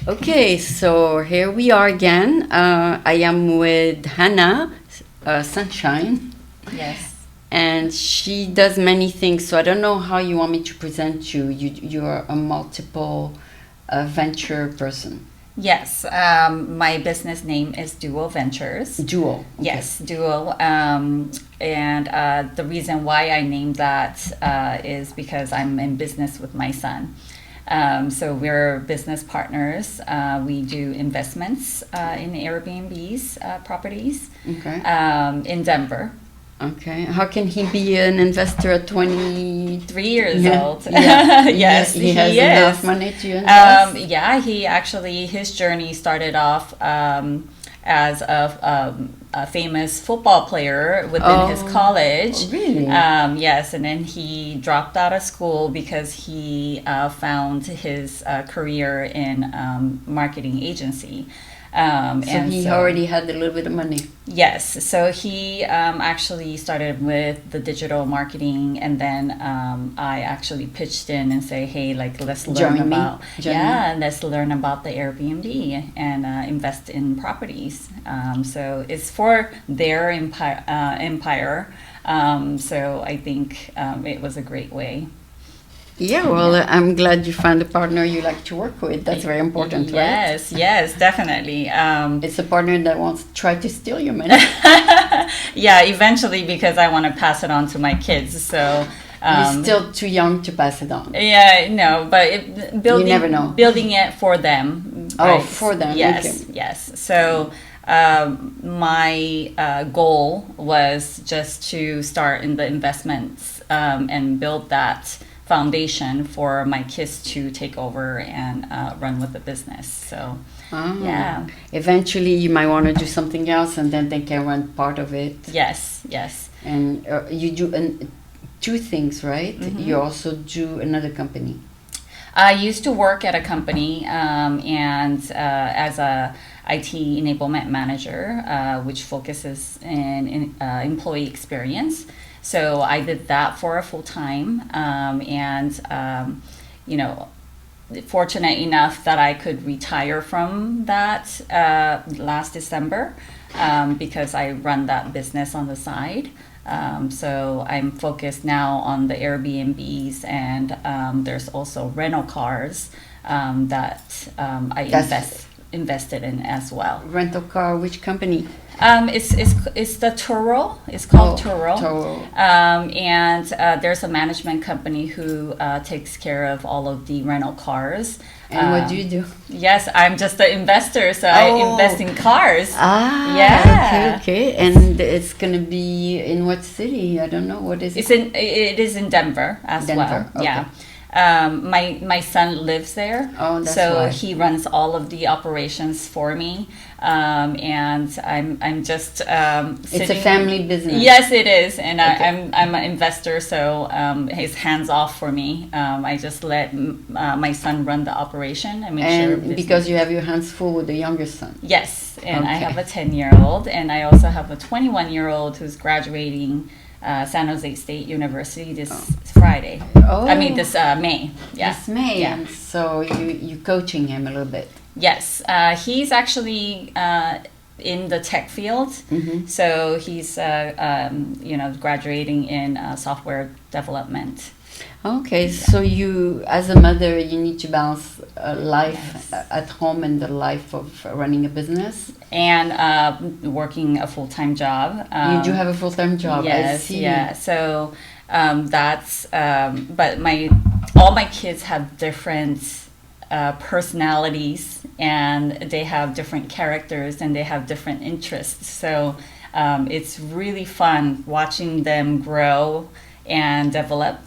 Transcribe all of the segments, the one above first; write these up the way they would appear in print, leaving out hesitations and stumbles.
Okay, so here we are again. I am with Haena, Sunshine, Yes. and she does many things. So I don't know how you want me to present you. You're a multiple venture person. Yes. My business name is Duo Ventures. Dual. Okay. Yes, Duo. And the reason why I named that is because I'm in business with my son. So we're business partners. We do investments in Airbnb's properties Okay. in Denver. Okay. How can he be an investor at 20? 3 years Yeah. old. Yeah. Yes, he has he enough is. money to invest. Yeah, his journey started off as a famous football player within his college. Oh, really? Yes, and then he dropped out of school because he found his career in marketing agency. So he already had a little bit of money. Yes, so he actually started with the digital marketing, and then I actually pitched in and say, hey, like let's learn let's learn about the Airbnb and invest in properties. So it's for their empire. So I think it was a great way. Yeah, well, I'm glad you found a partner you like to work with. That's very important, right? Yes, definitely. It's a partner that wants to try to steal your money. Yeah, eventually, because I want to pass it on to my kids. So you're still too young to pass it on. Yeah, no, but You never know. Building it for them. Oh, Right? for them. Yes, Okay. yes. So my goal was just to start in the investments and build that foundation for my kids to take over and run with the business. So, yeah. Eventually, you might want to do something else, and then they can run part of it. Yes. And you do two things, right? Mm-hmm. You also do another company. I used to work at a company and as a IT enablement manager, which focuses in employee experience. So I did that for a full time, fortunate enough that I could retire from that last December because I run that business on the side. So I'm focused now on the Airbnbs, and there's also rental cars that invested in as well. Rental car, which company? It's the Turo. It's called Turo. Turo. And there's a management company who takes care of all of the rental cars. And what do you do? Yes, I'm just an investor, so I invest in cars. Yeah. Okay. And it's gonna be in what city? I don't know. What is it? It is in Denver as well. Okay. Yeah. My son lives there, that's so why. he runs all of the operations for me, and I'm just sitting. It's a family business. Yes, it is, and Okay. I'm an investor, so he's hands off for me. I just let my son run the operation and make sure. And because you have your hands full with the younger son. Yes, and I Okay. have a 10-year-old, and I also have a 21-year-old who's graduating San Jose State University this Friday. I mean this May. Yeah. This May. Yeah. So you coaching him a little bit. Yes, he's actually in the tech field. Mm-hmm. So he's graduating in software development. Okay, so you, as a mother, you need to balance life at home and the life of running a business. And working a full-time job. You do have a full-time job. Yes, I see. yeah. So that's but all my kids have different personalities, and they have different characters, and they have different interests. So it's really fun watching them grow and develop.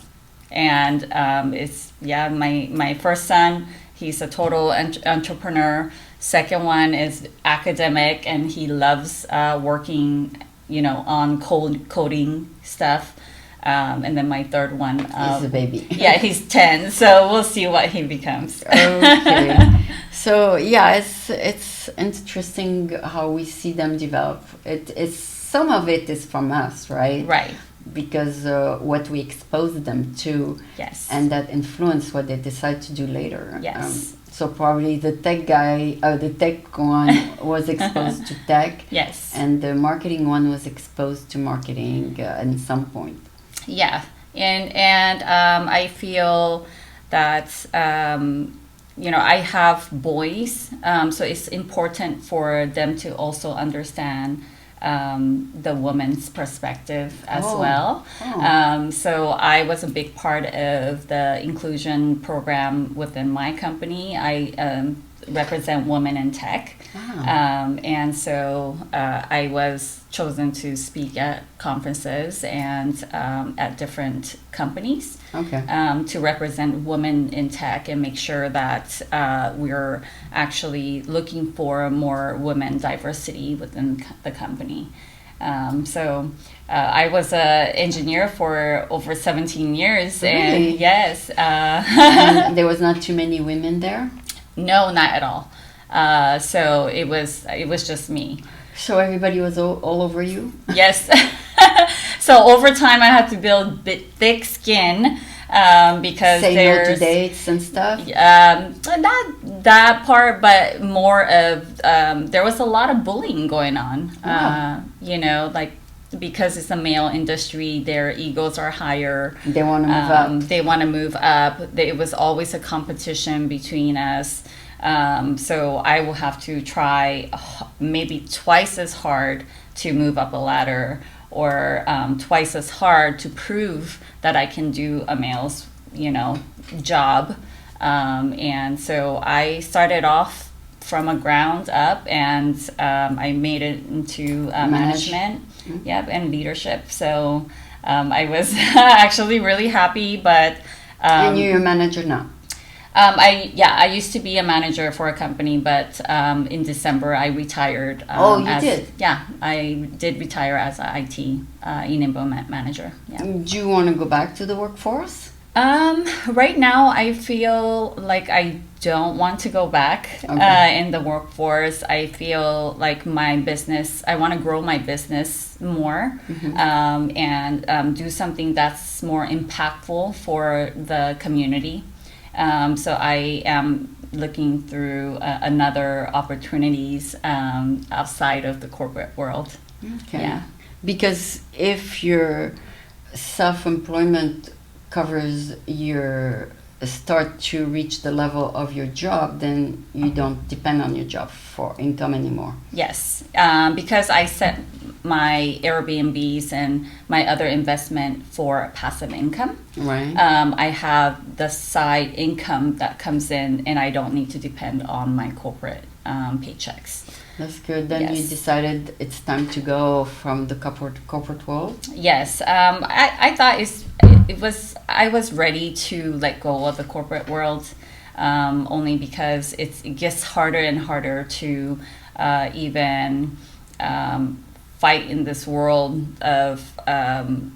And my first son, he's a total entrepreneur. Second one is academic, and he loves working, on coding stuff. And then my third one, He's a baby. Yeah, he's 10, so we'll see what he becomes. Okay. So yeah, it's interesting how we see them develop. It's some of it is from us, right? Right. Because what we expose them to, Yes. and that influence what they decide to do later. Yes. So probably the tech guy, the tech one was exposed to tech. Yes. And the marketing one was exposed to marketing at some point. Yeah. And I feel that, I have boys, so it's important for them to also understand the woman's perspective as well. So I was a big part of the inclusion program within my company. I represent women in tech. And so I was chosen to speak at conferences and at different companies to represent women in tech and make sure that we're actually looking for more women diversity within the company. So I was an engineer for over 17 years. Really? And yes. And there was not too many women there? No, not at all. So it was just me. So everybody was all over you? Yes. So over time, I had to build thick skin because say there's no to dates and stuff. Not that part, but more of there was a lot of bullying going on. Like because it's a male industry, their egos are higher. They want to move up. They want to move up. It was always a competition between us. So I will have to try maybe twice as hard to move up a ladder, or twice as hard to prove that I can do a male's, job. And so I started off from a ground up, and I made it into management, and leadership. So I was actually really happy, but and you're a manager now. I used to be a manager for a company, but in December I retired. Did? Yeah, I did retire as an IT enablement manager. Yeah. Do you want to go back to the workforce? Right now I feel like I don't want to go back in the workforce. I feel like I want to grow my business more, and do something that's more impactful for the community. So I am looking through another opportunities outside of the corporate world. Okay. Yeah. Because if your self-employment covers your start to reach the level of your job, then you don't depend on your job for income anymore. Yes, because I set my Airbnbs and my other investment for passive income. Right. I have the side income that comes in, and I don't need to depend on my corporate paychecks. That's good. Then you decided it's time to go from the corporate world. Yes, I thought I was ready to let go of the corporate world, only because it gets harder and harder to even fight in this world of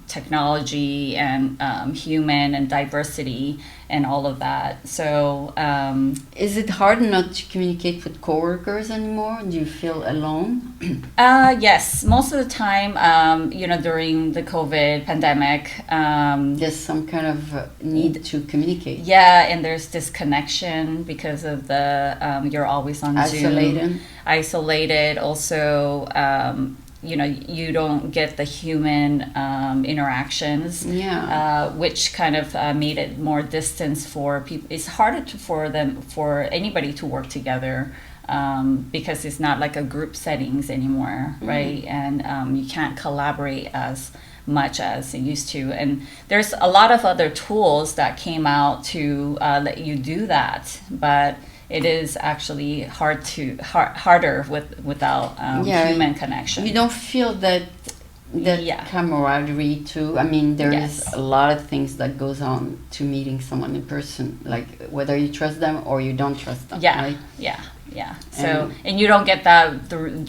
technology and human and diversity and all of that. So is it hard not to communicate with coworkers anymore? Do you feel alone? Yes, most of the time, during the COVID pandemic, there's some kind of need to communicate. Yeah, and there's disconnection because of the you're always on Zoom. Isolated. Also, you don't get the human interactions, which kind of made it more distance for people. It's harder for anybody to work together because it's not like a group settings anymore, right? And you can't collaborate as much as it used to. And there's a lot of other tools that came out to let you do that, but it is actually harder without human connection. You don't feel that camaraderie too. I mean, there is a lot of things that goes on to meeting someone in person, like whether you trust them or you don't trust them. Yeah, right? Yeah. So, and you don't get that through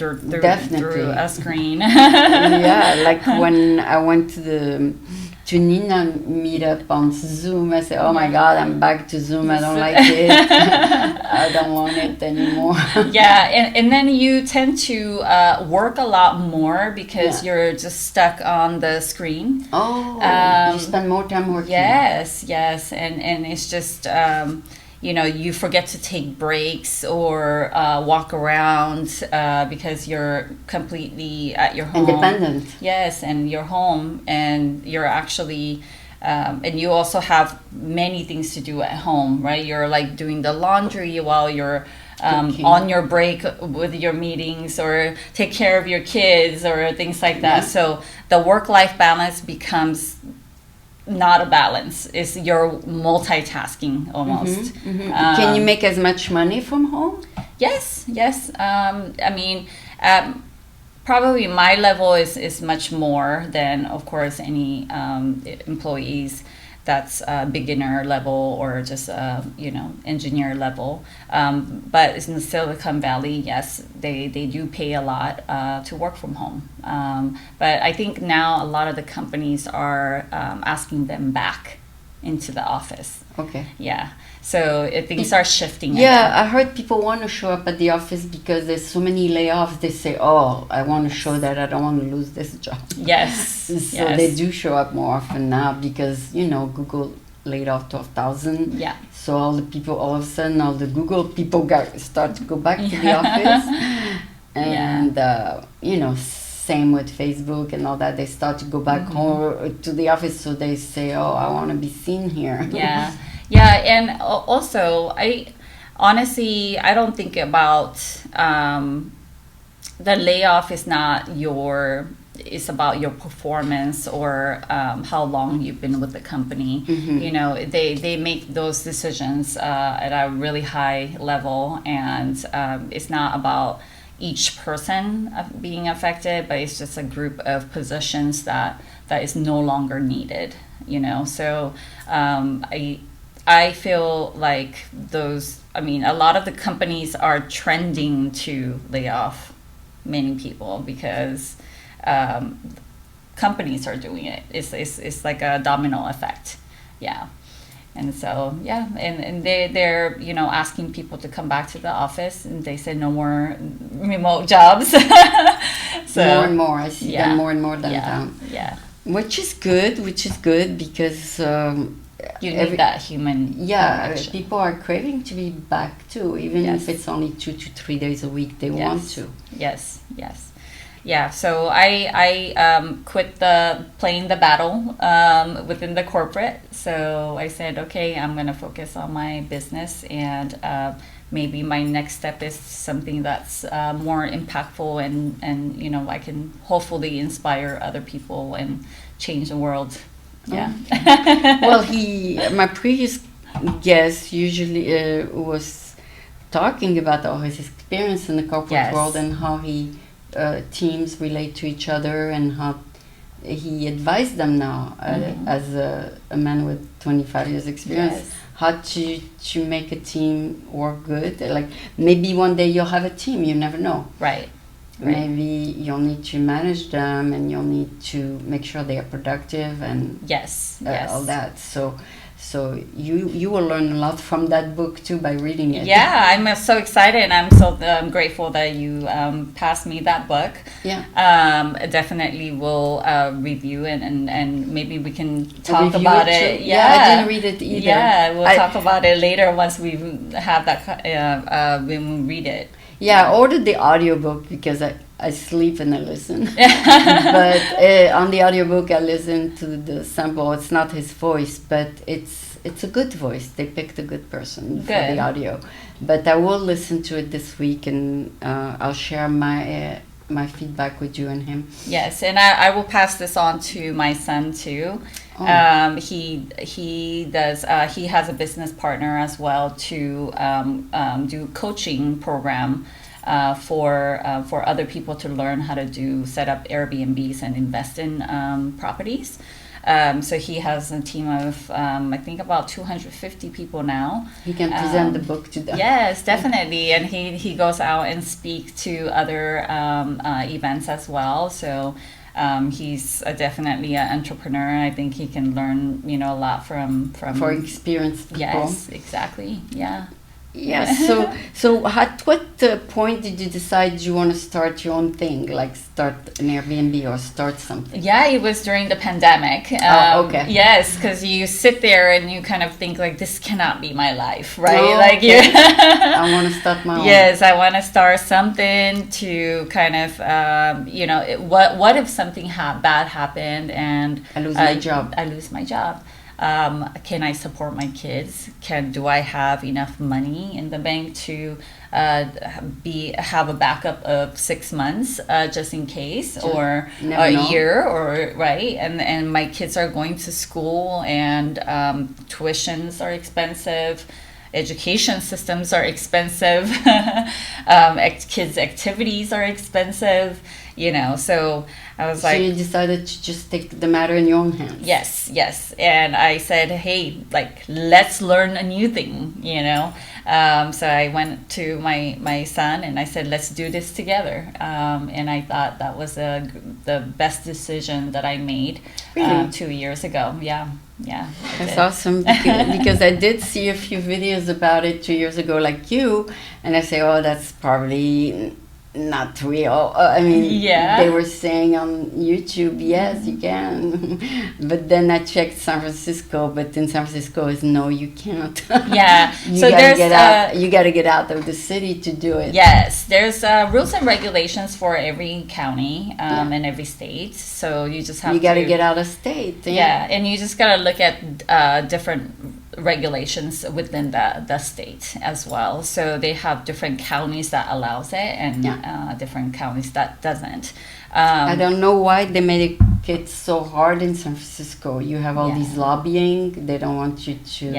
a screen. Yeah, like when I went to Nina meetup on Zoom, I said, oh my God, I'm back to Zoom. I don't like it. I don't want it anymore. Yeah, and then you tend to work a lot more because you're just stuck on the screen. Oh, you spend more time working. Yes, and it's just, you forget to take breaks or walk around because you're completely at your home. Independent. Yes, and you're home, and you're actually, and you also have many things to do at home, right? You're like doing the laundry while you're on your break with your meetings, or take care of your kids or things like that. So the work-life balance becomes not a balance. It's you're multitasking almost. Can you make as much money from home? Yes. I mean, probably my level is much more than, of course, any employees that's beginner level or just engineer level. But in Silicon Valley, yes, they do pay a lot to work from home. But I think now a lot of the companies are asking them back into the office. Okay. Yeah. So things are shifting. Yeah, again. I heard people want to show up at the office because there's so many layoffs. They say, "Oh, I want to show that I don't want to lose this job." Yes. So they do show up more often now because Google laid off 12,000. Yeah. So all the people, all of a sudden, all the Google people start to go back to the office, and same with Facebook and all that. They start to go back home to the office. So they say, "Oh, I want to be seen here." Yeah. Yeah, and also, I don't think about the layoff is not it's about your performance or how long you've been with the company. They make those decisions at a really high level, and it's not about each person being affected, but it's just a group of positions that is no longer needed. So I feel like a lot of the companies are trending to lay off many people because companies are doing it. It's like a domino effect. Yeah. And so, and they're asking people to come back to the office, and they say no more remote jobs. So, more and more. I see them more and more downtown. Yeah. Which is good because... you need that human interaction. People are craving to be back too, even if it's only 2 to 3 days a week. They want to. Yes. Yeah. So I quit playing the battle within the corporate. So I said, okay, I'm gonna focus on my business, and maybe my next step is something that's more impactful, and I can hopefully inspire other people and change the world. Yeah. Well, my previous guest usually was talking about all his experience in the corporate world and how teams relate to each other, and how he advised them now as a man with 25 years experience how to make a team work good. Like maybe one day you'll have a team, you never know. Right. Maybe you'll need to manage them, and you'll need to make sure they are productive, and all that. So you will learn a lot from that book too by reading it. Yeah, I'm so excited, and I'm so grateful that you passed me that book. Yeah. Definitely will review and maybe we can talk about it. Yeah, I didn't read it either. Yeah, we'll talk about it later once we have that when we read it. Yeah, I ordered the audiobook because I sleep and I listen. But on the audiobook, I listen to the sample. It's not his voice, but it's a good voice. They picked a good person for the audio. But I will listen to it this week, and I'll share my feedback with you and him. Yes, and I will pass this on to my son too. Oh. He does. He has a business partner as well to do coaching program for other people to learn how to set up Airbnbs and invest in properties. So he has a team of I think about 250 people now. He can present the book to them. Yes, definitely, and he goes out and speak to other events as well. So. He's definitely an entrepreneur. I think he can learn, a lot from for experienced people. Yes, exactly. Yeah. Yeah. So what point did you decide you want to start your own thing, like start an Airbnb or start something? Yeah, it was during the pandemic. Oh, okay. Yes, because you sit there and you kind of think like, this cannot be my life, right? Oh, like okay. you. I want to start my own. Yes, I want to start something to kind of, what if something bad happened and I lose my job. I lose my job. Can I support my kids? Do I have enough money in the bank to have a backup of 6 months just in case, or a year, or right? And my kids are going to school, and tuitions are expensive. Education systems are expensive. Kids' activities are expensive. So I was like... So you decided to just take the matter in your own hands. Yes. And I said, hey, like, let's learn a new thing, So I went to my son and I said, let's do this together. And I thought that was the best decision that I made 2 years ago. Yeah. That's awesome, because I did see a few videos about it 2 years ago, like you, and I say, oh, that's probably not real. They were saying on YouTube, yes, you can. But then I checked San Francisco, but in San Francisco is no, you can't. Yeah. You gotta get out of the city to do it. Yes, there's rules and regulations for every county and every state. So you just have you gotta get out of state. Yeah, and you just gotta look at different regulations within the state as well. So they have different counties that allows it, and different counties that doesn't. I don't know why they made it so hard in San Francisco. You have all these lobbying. They don't want you to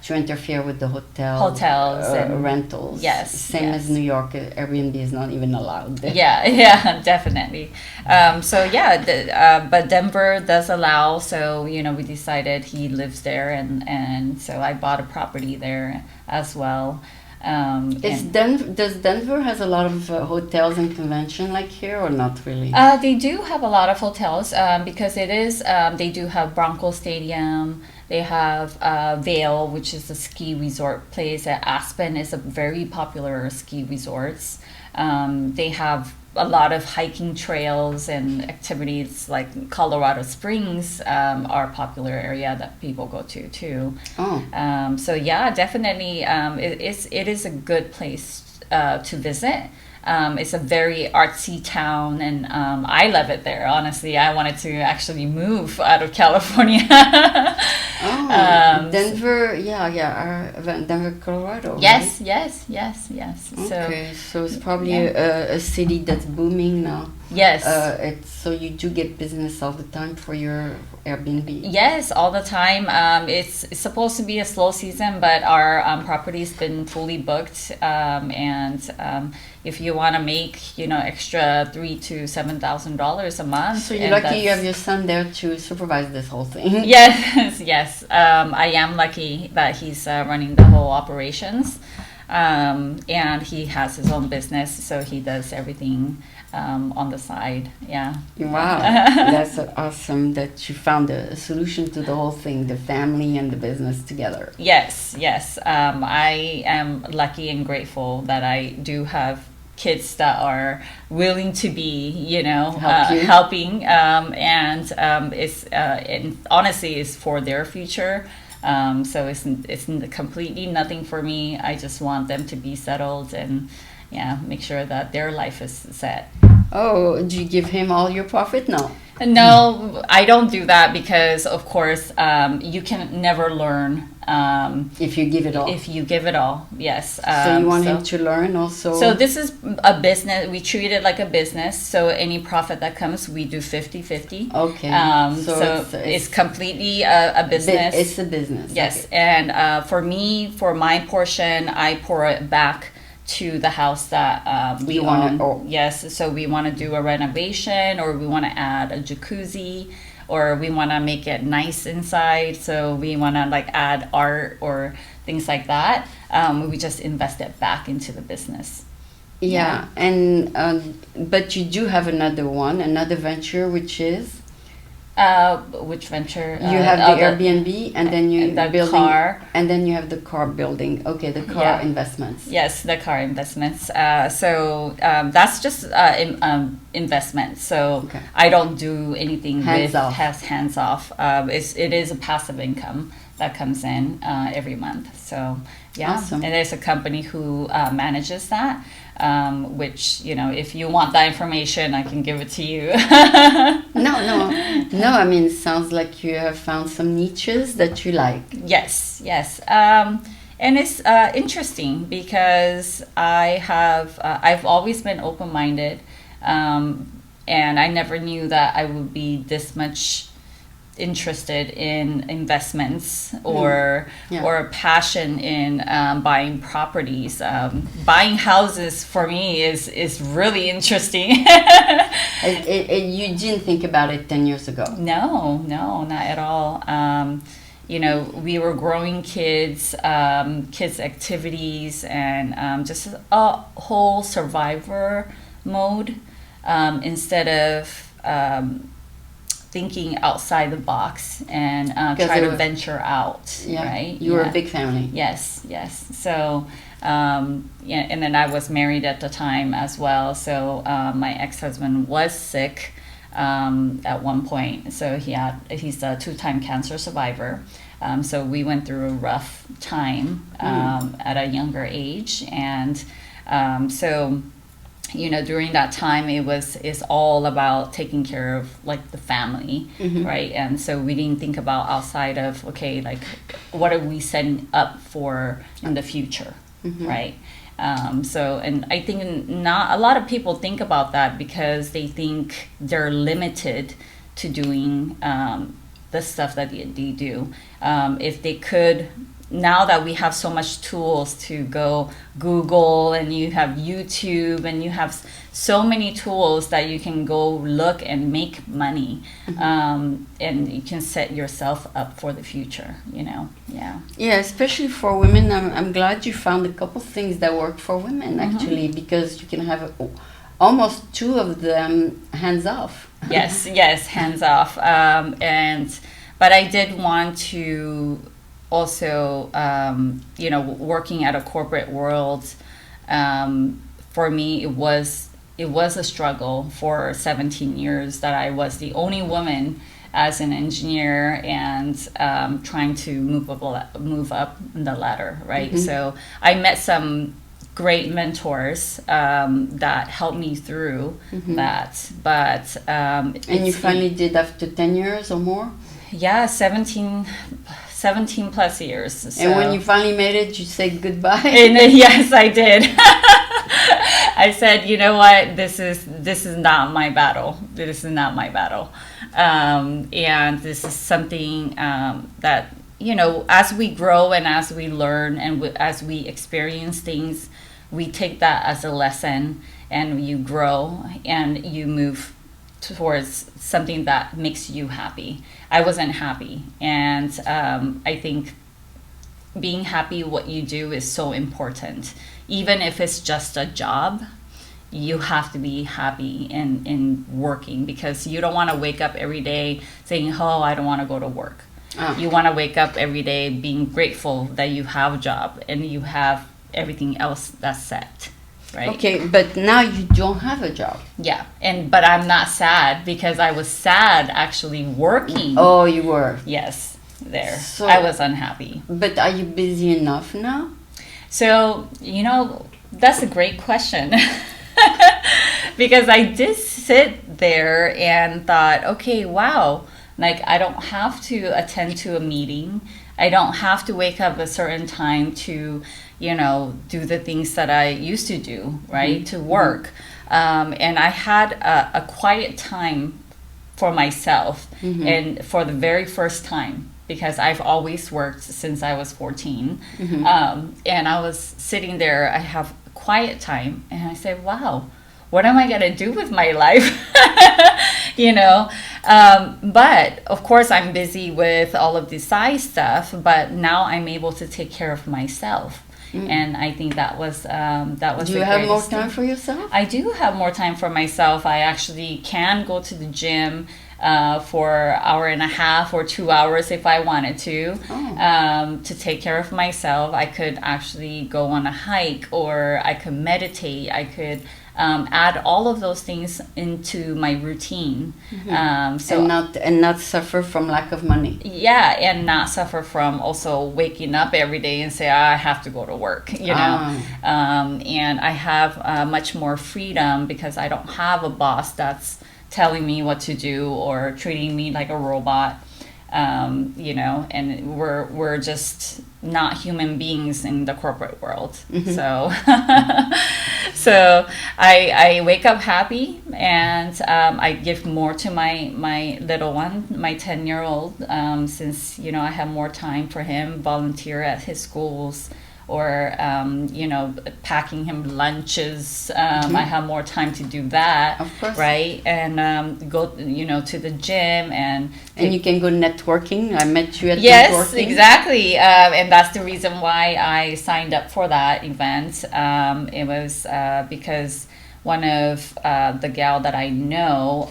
interfere with the hotels and rentals. Yes, same as New York. Airbnb is not even allowed there. Yeah, definitely. But Denver does allow. So we decided he lives there, and so I bought a property there as well. Does Denver has a lot of hotels and convention like here, or not really? They do have a lot of hotels because it is. They do have Bronco Stadium. They have Vail, which is a ski resort place. Aspen is a very popular ski resorts. They have a lot of hiking trails and activities, like Colorado Springs are a popular area that people go to too. So definitely it is a good place to visit. It's a very artsy town, and I love it there. Honestly, I wanted to actually move out of California. Denver, Denver, Colorado. Yes, right? yes. Okay, so it's probably a city that's booming now. Yes. So you do get business all the time for your Airbnb? Yes, all the time. It's supposed to be a slow season, but our property's been fully booked. If you want to make, extra $3,000 to $7,000 a month. So you're lucky you have your son there to supervise this whole thing. Yes. I am lucky that he's running the whole operations. And he has his own business, so he does everything on the side. Yeah. Wow, that's awesome that you found a solution to the whole thing, the family and the business together. Yes. I am lucky and grateful that I do have kids that are willing to be, helping, and honestly, it's for their future. So it's completely nothing for me. I just want them to be settled and make sure that their life is set. Oh, do you give him all your profit? No, I don't do that because, of course, you can never learn. If you give it all. Yes. So you want him to learn also? So this is a business. We treat it like a business. So any profit that comes, we do 50-50. Okay. So it's completely a business. It's a business. Yes. Okay. And for my portion, I pour it back to the house that we own. Yes. So we want to do a renovation, or we want to add a jacuzzi, or we want to make it nice inside. So we want to add art or things like that. We just invest it back into the business. Yeah. And but you do have another venture, which is Which venture? You have the Airbnb, and then you the building, car, and then you have the car building. Okay, the car investments. Yes, the car investments. So that's just investment. So I don't do anything hands off. It is a passive income that comes in every month. So yeah, awesome. And there's a company who manages that. Which, if you want that information, I can give it to you. No. I mean, it sounds like you have found some niches that you like. Yes. And it's interesting because I've always been open-minded, and I never knew that I would be this much interested in investments or a passion in buying properties. Buying houses for me is really interesting. You didn't think about it 10 years ago? No, not at all. We were growing kids activities, and just a whole survivor mode, instead of thinking outside the box and try to venture out. Right? You were a big family. Yes. So, and then I was married at the time as well. So my ex-husband was sick at one point. So he's a 2-time cancer survivor. So we went through a rough time at a younger age, and so. During that time, it's all about taking care of like the family, right? And so we didn't think about outside of, okay, like what are we setting up for in the future, right? So, and I think not a lot of people think about that because they think they're limited to doing the stuff that they do. If they could. Now that we have so much tools to go Google, and you have YouTube, and you have so many tools that you can go look and make money, and you can set yourself up for the future, Yeah, especially for women. I'm glad you found a couple things that work for women, actually, because you can have almost 2 of them hands off. Yes, hands off. But I did want to also, working at a corporate world, for me, it was a struggle for 17 years that I was the only woman as an engineer and trying to move up the ladder, right? So I met some great mentors that helped me through that. But and you finally did after 10 years or more? Yeah, 17 plus years. So. And when you finally made it, you said goodbye? And, yes, I did. I said, you know what, this is not my battle. This is not my battle. And this is something that, as we grow and as we learn and as we experience things, we take that as a lesson, and you grow and you move towards something that makes you happy. I wasn't happy, and I think being happy what you do is so important. Even if it's just a job, you have to be happy in working, because you don't want to wake up every day saying, oh, I don't want to go to work. You want to wake up every day being grateful that you have a job and you have everything else that's set. Right. Okay, but now you don't have a job. Yeah, but I'm not sad, because I was sad actually working. Oh, you were? Yes, there. So, I was unhappy. But are you busy enough now? So, that's a great question. Because I did sit there and thought, okay, wow, like I don't have to attend to a meeting. I don't have to wake up a certain time to do the things that I used to do, right, to work. And I had a quiet time for myself, and for the very first time, because I've always worked since I was 14. And I was sitting there, I have quiet time, and I said, wow, what am I going to do with my life? But of course I'm busy with all of the side stuff, but now I'm able to take care of myself. And I think that was Do you have more time for yourself? I do have more time for myself. I actually can go to the gym for hour and a half or 2 hours if I wanted to take care of myself. I could actually go on a hike, or I could meditate. I could add all of those things into my routine. So and not suffer from lack of money. Yeah, and not suffer from also waking up every day and say, I have to go to work, you know. And I have much more freedom because I don't have a boss that's telling me what to do or treating me like a robot. You know, and we're just not human beings in the corporate world. So so I wake up happy, and I give more to my little one, my 10-year-old, since, you know, I have more time for him, volunteer at his schools, or you know, packing him lunches. I have more time to do that, of course, right? And go, you know, to the gym, and you can go networking. I met you at yes, networking. Exactly, and that's the reason why I signed up for that event. It was because one of the gal that I know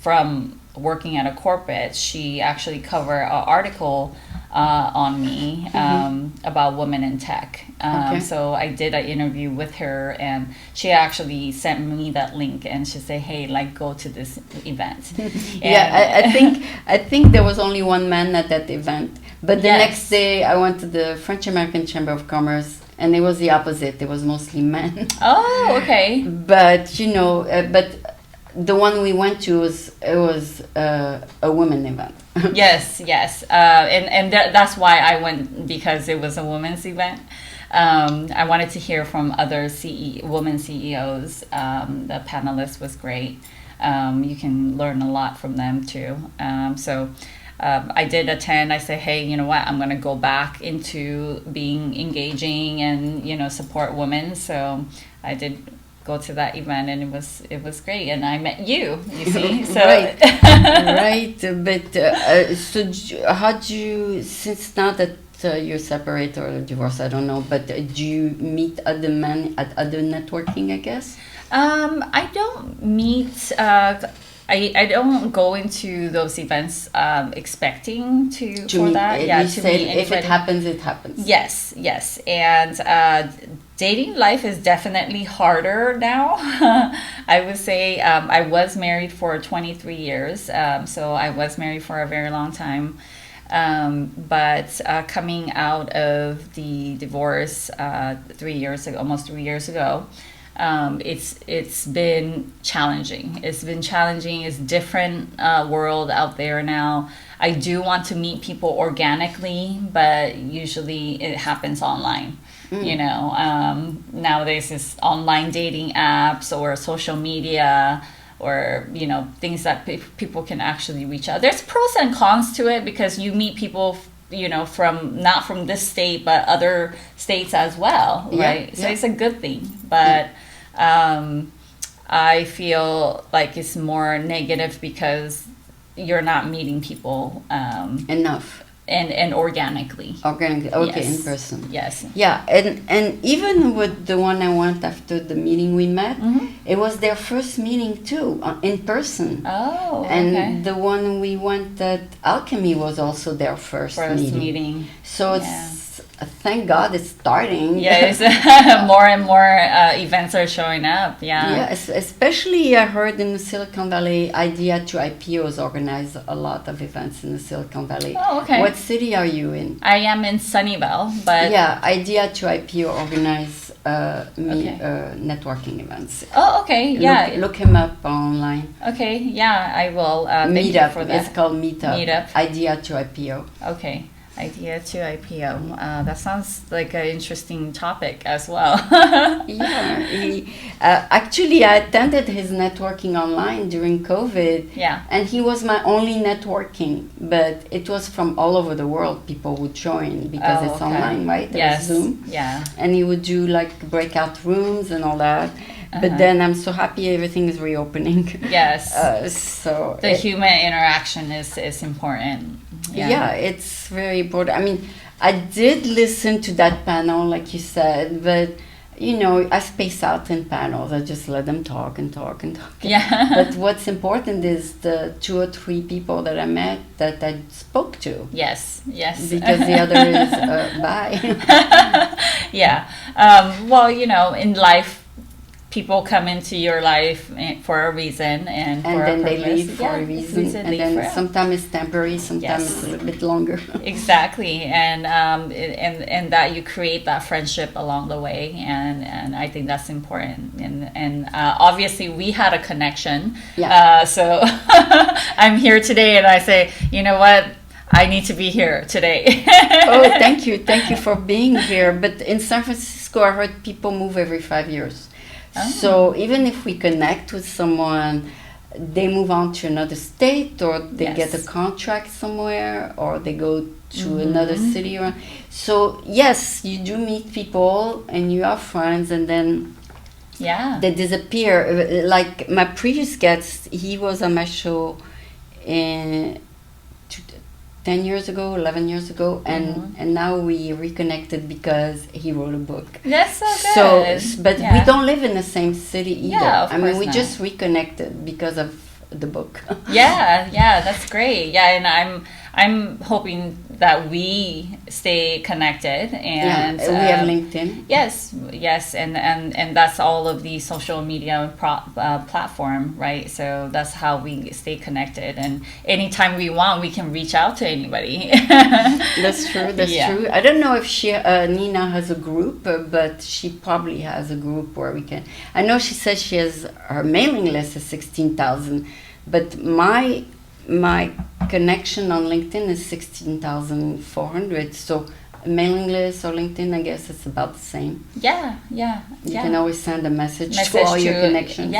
from working at a corporate, she actually covered an article on me about women in tech. So I did an interview with her, and she actually sent me that link, and she said, hey, like, go to this event. Yeah, I think there was only one man at that event, but the next day I went to the French American Chamber of Commerce, and it was the opposite. It was mostly men. Oh, okay. But you know, but the one we went to was a women event. Yes, and that's why I went, because it was a women's event. I wanted to hear from other women CEOs. The panelist was great. You can learn a lot from them too. So I did attend. I said, hey, you know what? I'm going to go back into being engaging and, you know, support women. So I did go to that event, and it was great, and I met you see. So right. But so how do you, since now that you're separated or divorced, I don't know, but do you meet other men at other networking, I guess? I don't meet I don't go into those events expecting to for meet, that. Yeah, you to said meet if it happens, it happens. Yes, and dating life is definitely harder now. I would say I was married for 23 years, so I was married for a very long time. But coming out of the divorce 3 years ago, almost 3 years ago, it's been challenging. It's different world out there now. I do want to meet people organically, but usually it happens online. You know, nowadays it's online dating apps or social media, or, you know, things that people can actually reach out. There's pros and cons to it, because you meet people, you know, from not from this state but other states as well, right? So it's a good thing, but I feel like it's more negative because you're not meeting people enough and organically. Okay, yes. In person. Yes. Yeah, and even with the one I went after the meeting we met, it was their first meeting too, in person. Oh, okay. And the one we went at Alchemy was also their first meeting. So it's thank God it's starting. Yes, more and more events are showing up. Yeah, especially I heard in the Silicon Valley, Idea to IPOs organize a lot of events in the Silicon Valley. Oh, okay. What city are you in? I am in Sunnyvale, but yeah, Idea to IPO organize networking events. Oh, okay, yeah. Look him up online. Okay, yeah, I will. Meetup. Thank you for that. It's called Meetup. Idea to IPO. Okay. Idea to IPO. That sounds like an interesting topic as well. Yeah. Actually, I attended his networking online during COVID. Yeah. And he was my only networking, but it was from all over the world. People would join because it's online, right? Yes. Zoom. Yeah. And he would do like breakout rooms and all that. But then I'm so happy everything is reopening. Yes. So the human interaction is important. Yeah, it's very important. I mean, I did listen to that panel, like you said, but you know, I space out in panels. I just let them talk and talk and talk. Yeah. But what's important is the 2 or 3 people that I met that I spoke to. Yes, yes. Because the other is bye. Yeah. Well, you know, in life, people come into your life for a reason and for then a they purpose. leave for a reason. And then sometimes it's temporary, sometimes Yes. it's a little bit longer. Exactly, and that you create that friendship along the way, and I think that's important. And obviously we had a connection. Yeah. So I'm here today, and I say, you know what? I need to be here today. Oh, thank you for being here. But in San Francisco, I heard people move every 5 years. Oh. So even if we connect with someone, they move on to another state, or they Yes. get a contract somewhere, or they go to another city. So yes, you do meet people and you are friends, and then Yeah. they disappear. Like my previous guest, he was on my show in 10 years ago, 11 years ago, and now we reconnected because he wrote a book. That's so good. But Yeah. we don't live in the same city either. Yeah, of I mean, course we not. just reconnected because of the book. Yeah, that's great. Yeah, and I'm hoping that we stay connected, and we have LinkedIn. Yes, and that's all of the social media platform, right? So that's how we stay connected, and anytime we want, we can reach out to anybody. That's true. That's Yeah. true. I don't know if Nina has a group, but she probably has a group where we can. I know she says she has her mailing list is 16,000, but my connection on LinkedIn is 16,400. So a mailing list or LinkedIn, I guess it's about the same. Yeah. You can always send a message to all your connections.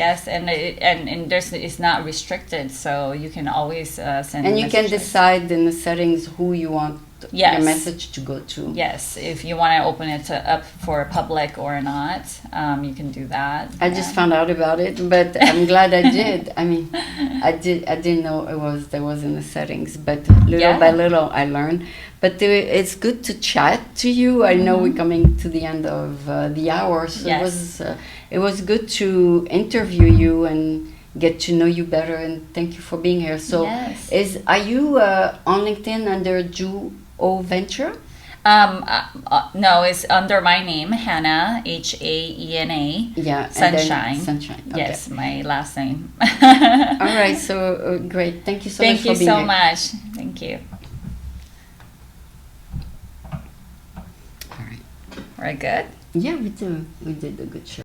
Yes, and it's not restricted, so you can always send. And you can messages. decide in the settings who you want Yes. your message to go to. Yes, if you want to open it up for public or not, you can do that. I just found out about it, but I'm glad I did. I mean, I didn't know there was in the settings, but little by little I learned. But it's good to chat to you. I know we're coming to the end of the hour, so it was good to interview you and get to know you better. And thank you for being here. So, are you on LinkedIn under Juo Venture? No, it's under my name, Haena, Haena. Yeah, Sunshine. Sunshine. Okay. Yes, my last name. All right, so great. Thank you so much for being here. Thank you so much. Thank you. All right. We're good? Yeah, we did a good show.